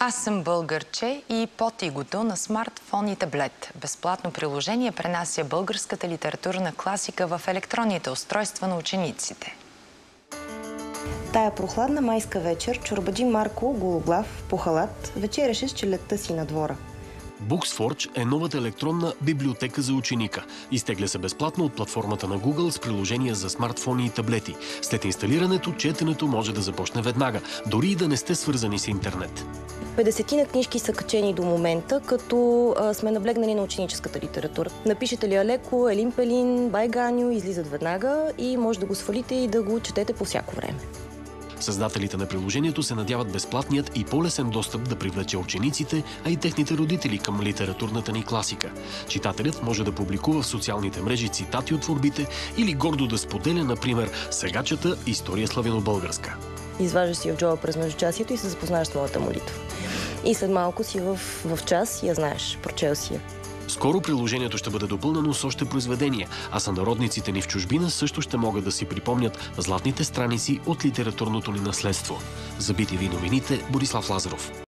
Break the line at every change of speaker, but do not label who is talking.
Аз съм българче и под игото на смартфон и таблет. Безплатно приложение пренася българската литературна класика в електронните устройства на учениците.
Тая прохладна майска вечер чорбаджи Марко, гологлав, по халат, вечеряше с челядта си на двора.
BooksForge е новата електронна библиотека за ученика. Изтегля се безплатно от платформата на Google с приложения за смартфони и таблети. След инсталирането, четенето може да започне веднага, дори и да не сте свързани с интернет.
50 книжки са качени до момента, като сме наблегнали на ученическата литература. Напишете ли Алеко, Елин Пелин, Байганю, излизат веднага и може да го свалите и да го четете по всяко време.
Създателите на приложението се надяват безплатният и по-лесен достъп да привлече учениците, а и техните родители към литературната ни класика. Читателят може да публикува в социалните мрежи цитати от творбите или гордо да споделя, например, сегачата история славяно-българска.
Изваждаш си в джоба през междучасието и се запознаеш с моята молитва. И след малко си в час я знаеш, прочел си я.
Скоро приложението ще бъде допълнено с още произведения, а сънародниците ни в чужбина също ще могат да си припомнят златните страници от литературното ни наследство. За BTV новините, Борислав Лазаров.